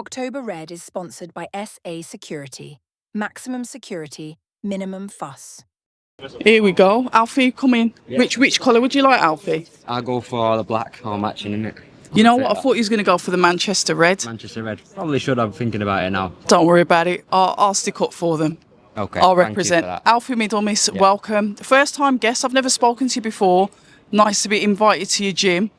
October Red is sponsored by SA Security. Maximum security, minimum fuss. Here we go. Alfie, come in. Yeah. Which colour would you like, Alfie? I'll go for the black or matching, innit? You know what? I thought he was going to go for the Manchester Red. Manchester Red. Probably should have thinking about it now. Don't worry about it. I'll stick up for them. Okay. I'll thank represent. you for that. Alfie Middlemiss, Yeah. welcome. First time guest. I've never spoken to you before. Nice to be invited to your gym.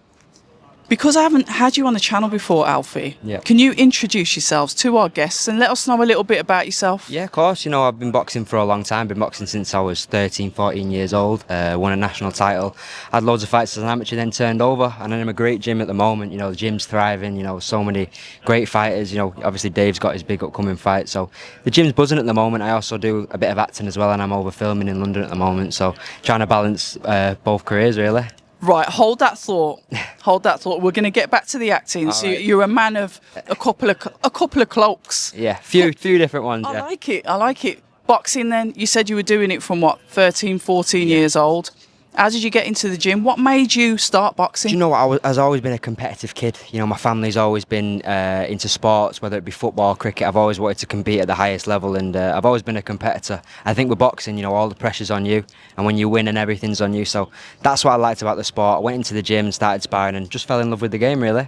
Because I haven't had you on the channel before, Alfie, Yeah. can you introduce yourselves to our guests and let us know a little bit about yourself? Yeah, of course. You know, I've been boxing for a long time. Been boxing since I was 13, 14 years old. Won a national title. Had loads of fights as an amateur, then turned over. And I'm in a great gym at the moment. You know, the gym's thriving. You know, so many great fighters. You know, obviously Dave's got his big upcoming fight. So the gym's buzzing at the moment. I also do a bit of acting as well, and I'm over filming in London at the moment. So trying to balance both careers, really. Right, hold that thought. Hold that thought. We're going to get back to the acting. All So right. you're a man of a couple of cloaks. Yeah, few different ones. I Yeah. like it. I like it. Boxing then, you said you were doing it from what, 13, 14 years old. How did you get into the gym? What made you start boxing? Do you know what? I've always been a competitive kid. You know, my family's always been into sports, whether it be football, cricket. I've always wanted to compete at the highest level, and I've always been a competitor. I think with boxing, you know, all the pressure's on you, and when you win, and everything's on you. So that's what I liked about the sport. I went into the gym, started sparring, and just fell in love with the game, really.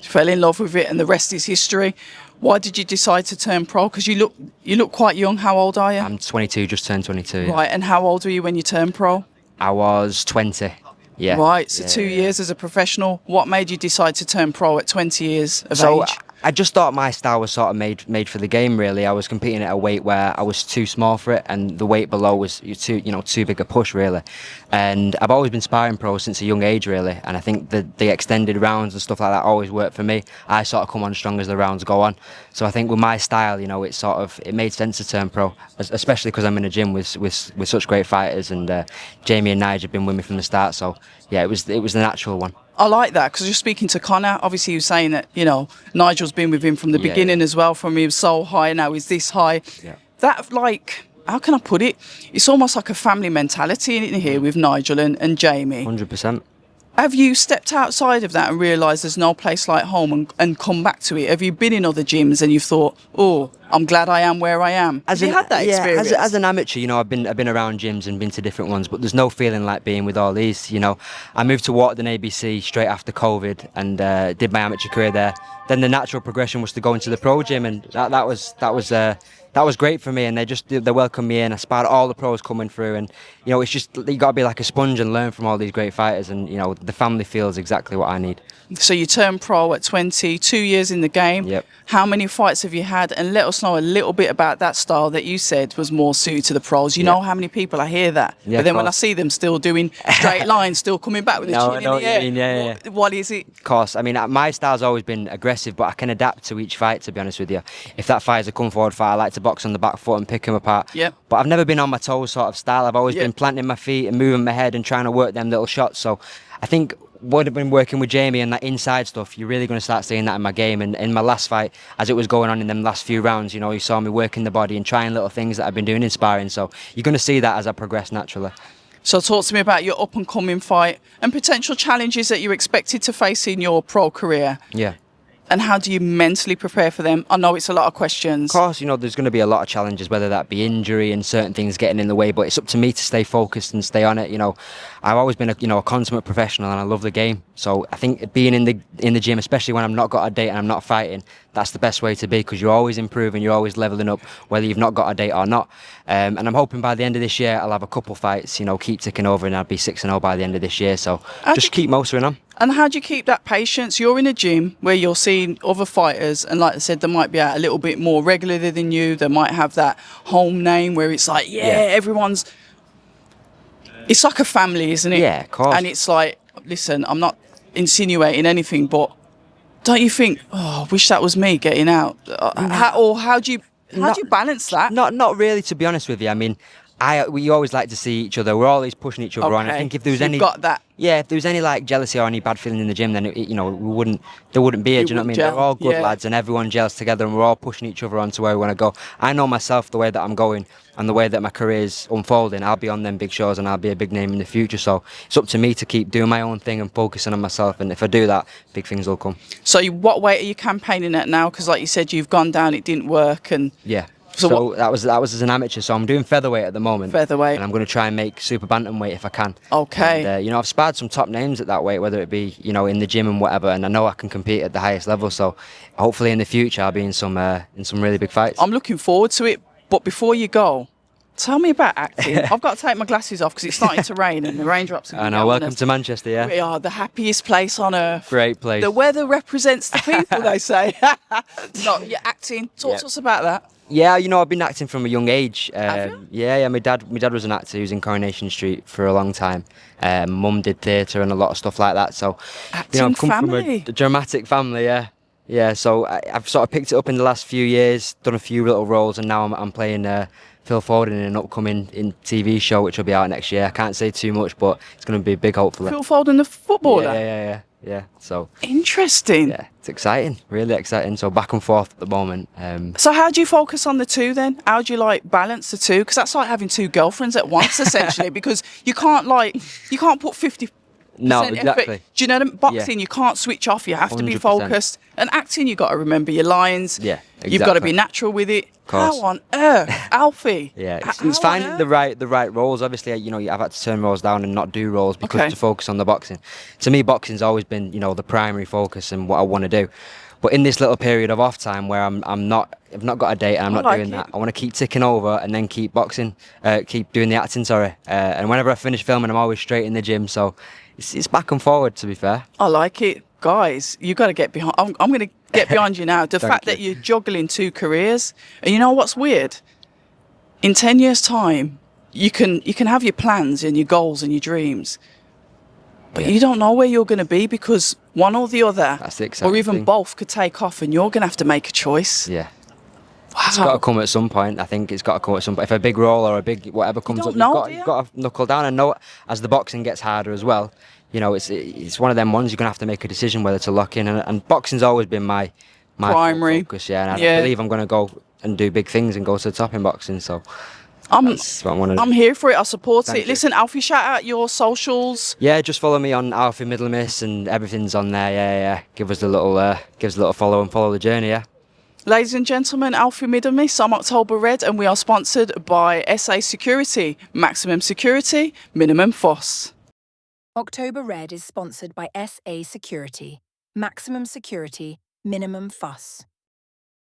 Fell in love with it and the rest is history. Why did you decide to turn pro? Because you look quite young. How old are you? I'm 22, just turned 22. Right, and how old were you when you turned pro? I was 20. Yeah. Right, so Yeah. 2 years as a professional. What made you decide to turn pro at 20 years of age? I just thought my style was sort of made for the game, really. I was competing at a weight where I was too small for it, and the weight below was too big a push, really. And I've always been sparring pro since a young age, really. And I think the extended rounds and stuff like that always worked for me. I sort of come on strong as the rounds go on. So I think with my style, you know, it made sense to turn pro, especially because I'm in a gym with such great fighters, and Jamie and Nigel have been with me from the start. So yeah, it was the natural one. I like that because you're speaking to Connor. Obviously, he was saying that, you know, Nigel's been with him from the beginning as well, from he was so high, now he's this high. Yeah. That, like, how can I put it? It's almost like a family mentality in here with Nigel and Jamie. 100%. Have you stepped outside of that and realised there's no place like home and come back to it? Have you been in other gyms and you've thought, oh, I'm glad I am where I am? Have you had that experience? As an amateur, you know, I've been around gyms and been to different ones, but there's no feeling like being with all these. You know, I moved to Waterden ABC straight after COVID and did my amateur career there. Then the natural progression was to go into the pro gym, and that was great for me. And they welcomed me in. I sparred all the pros coming through, and you know, it's just you got to be like a sponge and learn from all these great fighters. And you know, the family feels exactly what I need. So you turned pro at 20, 2 years in the game. Yep. How many fights have you had? And let us know a little bit about that style that you said was more suited to the pros. You know how many people I hear that, Yeah, but then of when I course. see them still doing straight lines, still coming back with the No, chin I in know the what you air. mean, yeah. What is it? Of course, I mean, my style's always been aggressive, but I can adapt to each fight, to be honest with you. If that fight is a come forward fight, I like to box on the back foot and pick him apart. Yep. But I've never been on my toes sort of style. I've always Yep. been planting my feet and moving my head and trying to work them little shots. So I think what I've been working with Jamie and that inside stuff, you're really going to start seeing that in my game. And in my last fight, as it was going on in them last few rounds, you know, you saw me working the body and trying little things that I've been doing in sparring. So you're going to see that as I progress naturally. So talk to me about your up and coming fight and potential challenges that you're expected to face in your pro career. Yeah. And how do you mentally prepare for them? I know it's a lot of questions. Of course, you know, there's going to be a lot of challenges, whether that be injury and certain things getting in the way, but it's up to me to stay focused and stay on it. You know, I've always been a consummate professional, and I love the game. So I think being in the gym, especially when I'm not got a date and I'm not fighting, that's the best way to be, because you're always improving, you're always leveling up, whether you've not got a date or not. And I'm hoping by the end of this year I'll have a couple fights, you know, keep ticking over, and I'll be 6-0 by the end of this year. So just keep motoring on. And how do you keep that patience? You're in a gym where you're seeing other fighters, and like I said, they might be out a little bit more regularly than you. They might have that home name where it's like, everyone's... It's like a family, isn't it? Yeah, of course. And it's like, listen, I'm not insinuating anything, but don't you think, oh, I wish that was me getting out? How do you balance that? Not really, to be honest with you. I mean, We always like to see each other. We're always pushing each other on. I Okay, think if there was so you've any, got that. yeah, if there was any like jealousy or any bad feeling in the gym, then there wouldn't be it. You Do you know what I mean? wouldn't They're gel, all good yeah. lads, and everyone gels together, and we're all pushing each other on to where we want to go. I know myself the way that I'm going and the way that my career's unfolding. I'll be on them big shows, and I'll be a big name in the future. So it's up to me to keep doing my own thing and focusing on myself. And if I do that, big things will come. So what weight are you campaigning at now? Because like you said, you've gone down, it didn't work, and Yeah. So So that was as an amateur. So I'm doing featherweight at the moment. Featherweight. And I'm going to try and make super bantamweight if I can. Okay. And, I've sparred some top names at that weight, whether it be in the gym and whatever. And I know I can compete at the highest level. So hopefully in the future I'll be in some really big fights. I'm looking forward to it. But before you go, tell me about acting. I've got to take my glasses off because it's starting to rain and the raindrops are I going know. down on Welcome us. to Manchester. Yeah. We are the happiest place on earth. Great place. The weather represents the people, they say. No, you're acting. Talk to us about that. Yeah, I've been acting from a young age. Have you? Yeah. My dad was an actor. He was in Coronation Street for a long time. Mum did theatre and a lot of stuff like that. So, Acting I've come family. from a dramatic family. Yeah, yeah. So I've sort of picked it up in the last few years, done a few little roles, and now I'm playing Phil Foden in an upcoming TV show which will be out next year. I can't say too much, but it's going to be big, hopefully. Phil Foden, the footballer. Yeah. So Interesting. yeah, it's exciting, really exciting. So back and forth at the moment. So how do you focus on the two then? How do you balance the two? Because that's like having two girlfriends at once essentially. Because you can't put 50% No, effort. exactly. Do you know what I mean? Boxing, you can't switch off. You have to be 100%. focused. And acting, you got to remember your lines. Yeah, You've got to exactly. be natural with it. Course. How on earth, Alfie? Yeah, it's How on finding earth? the right roles. Obviously, I've had to turn roles down and not do roles because Okay. to focus on the boxing. To me, boxing's always been the primary focus and what I want to do. But in this little period of off time where I've not got a date and I'm I not like doing it. that, I want to keep ticking over and then keep boxing, keep doing the acting. Sorry, and whenever I finish filming, I'm always straight in the gym. So it's back and forward. To be fair. I like it. Guys, you got to get behind. I'm going to get behind you now. The Thank fact you. that you're juggling two careers. And you know what's weird? In 10 years' time, you can have your plans and your goals and your dreams. But you don't know where you're going to be because one or the other, That's the exciting or even thing. both, could take off and you're going to have to make a choice. Yeah. Wow. It's got to come at some point. I think it's got to come at some point. If a big role or a big whatever comes don't up, know, you've got to knuckle down. And know as the boxing gets harder as well, it's one of them ones you're going to have to make a decision whether to lock in. And boxing's always been my full Primary. focus. Yeah, and Yeah. I believe I'm going to go and do big things and go to the top in boxing. So I'm that's what I want to do. I'm here for it. I support Thank it. you. Listen, Alfie, shout out your socials. Yeah, just follow me on Alfie Middlemiss and everything's on there. Yeah. Give us a little follow and follow the journey. Yeah. Ladies and gentlemen, Alfie Middlemiss, I'm October Red, and we are sponsored by SA Security. Maximum security, minimum fuss. October Red is sponsored by SA Security. Maximum security, minimum fuss.